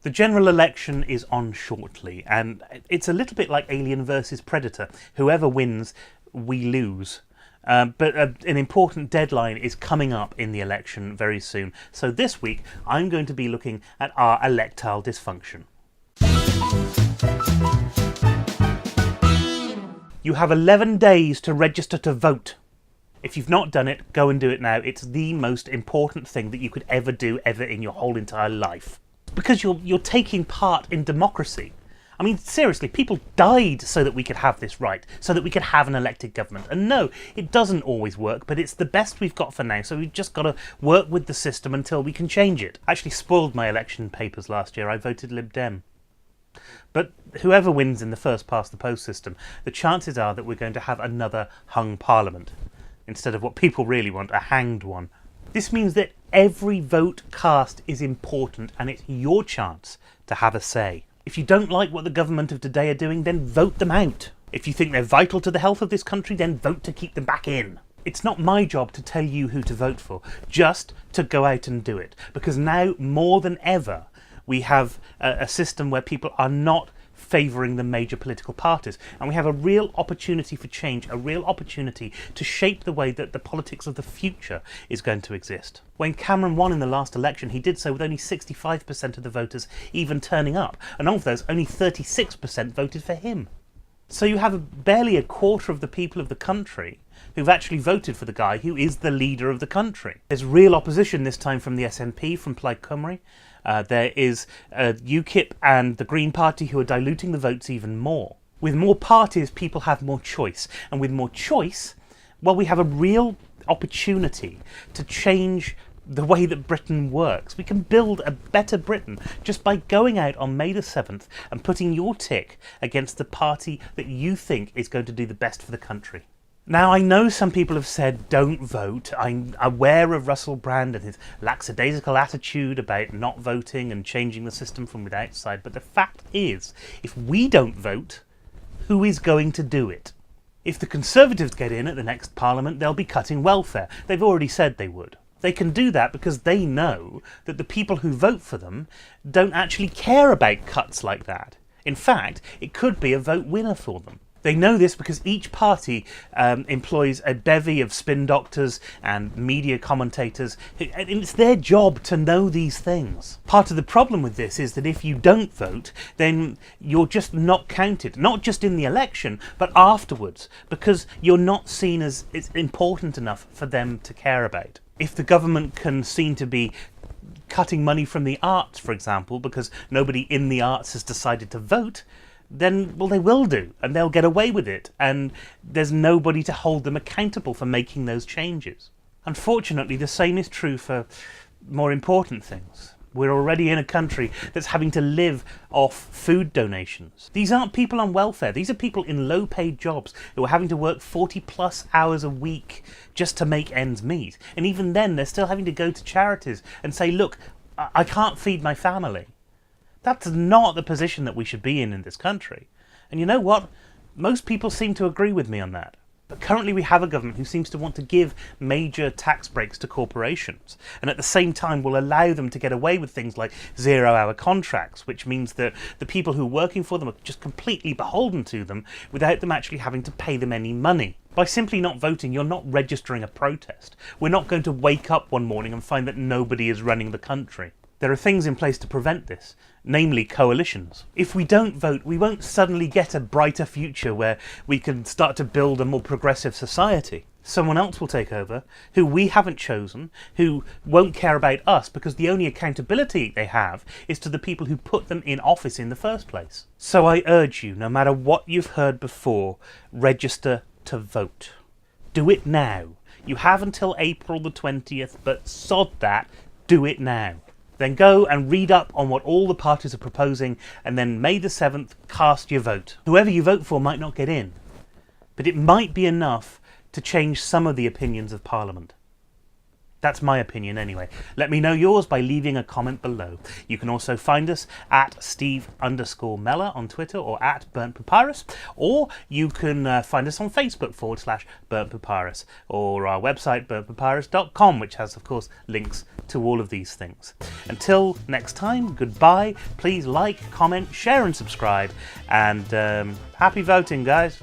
The general election is on shortly, and it's a little bit like Alien versus Predator. Whoever wins, we lose. But an important deadline is coming up in the election very soon. So this week, I'm going to be looking at our electoral dysfunction. You have 11 days to register to vote. If you've not done it, go and do it now. It's the most important thing that you could ever do in your whole entire life. Because you're taking part in democracy. I mean, seriously, people died so that we could have this right, so that we could have an elected government. And no, it doesn't always work, but it's the best we've got for now, so we've just got to work with the system until we can change it. I actually spoiled my election papers last year. I voted Lib Dem. But whoever wins in the first past the post system, the chances are that we're going to have another hung parliament, instead of what people really want, a hanged one. This means that every vote cast is important, and it's your chance to have a say. If you don't like what the government of today are doing, then vote them out. If you think they're vital to the health of this country, then vote to keep them back in. It's not my job to tell you who to vote for, just to go out and do it. Because now, more than ever, we have a system where people are not favouring the major political parties, and we have a real opportunity for change, a real opportunity to shape the way that the politics of the future is going to exist. When Cameron won in the last election, he did so with only 65% of the voters even turning up, and of those, only 36% voted for him. So you have barely a quarter of the people of the country who've actually voted for the guy who is the leader of the country. There's real opposition this time from the SNP, from Plaid Cymru. There is UKIP and the Green Party who are diluting the votes even more. With more parties, people have more choice. And with more choice, well, we have a real opportunity to change the way that Britain works. We can build a better Britain just by going out on May the 7th and putting your tick against the party that you think is going to do the best for the country. Now, I know some people have said don't vote. I'm aware of Russell Brand and his lackadaisical attitude about not voting and changing the system from the outside, but the fact is, if we don't vote, who is going to do it? If the Conservatives get in at the next Parliament, they'll be cutting welfare. They've already said they would. They can do that because they know that the people who vote for them don't actually care about cuts like that. In fact, it could be a vote winner for them. They know this because each party employs a bevy of spin doctors and media commentators, and it's their job to know these things. Part of the problem with this is that if you don't vote, then you're just not counted, not just in the election, but afterwards, because you're not seen as it's important enough for them to care about. If the government can seem to be cutting money from the arts, for example, because nobody in the arts has decided to vote, then, well, they will do, and they'll get away with it, and there's nobody to hold them accountable for making those changes. Unfortunately, the same is true for more important things. We're already in a country that's having to live off food donations. These aren't people on welfare. These are people in low-paid jobs who are having to work 40-plus hours a week just to make ends meet. And even then, they're still having to go to charities and say, look, I can't feed my family. That's not the position that we should be in this country. And you know what? Most people seem to agree with me on that. But currently we have a government who seems to want to give major tax breaks to corporations, and at the same time will allow them to get away with things like zero-hour contracts, which means that the people who are working for them are just completely beholden to them without them actually having to pay them any money. By simply not voting, you're not registering a protest. We're not going to wake up one morning and find that nobody is running the country. There are things in place to prevent this, namely coalitions. If we don't vote, we won't suddenly get a brighter future where we can start to build a more progressive society. Someone else will take over, who we haven't chosen, who won't care about us because the only accountability they have is to the people who put them in office in the first place. So I urge you, no matter what you've heard before, register to vote. Do it now. You have until April the 20th, but sod that, do it now. Then go and read up on what all the parties are proposing, and then May the 7th, cast your vote. Whoever you vote for might not get in, but it might be enough to change some of the opinions of Parliament. That's my opinion anyway. Let me know yours by leaving a comment below. You can also find us at Steve_Meller on Twitter or at Burnt Papyrus, or you can find us on Facebook /Burnt Papyrus, or our website burntpapyrus.com, which has, of course, links to all of these things. Until next time, goodbye. Please like, comment, share and subscribe, and happy voting, guys.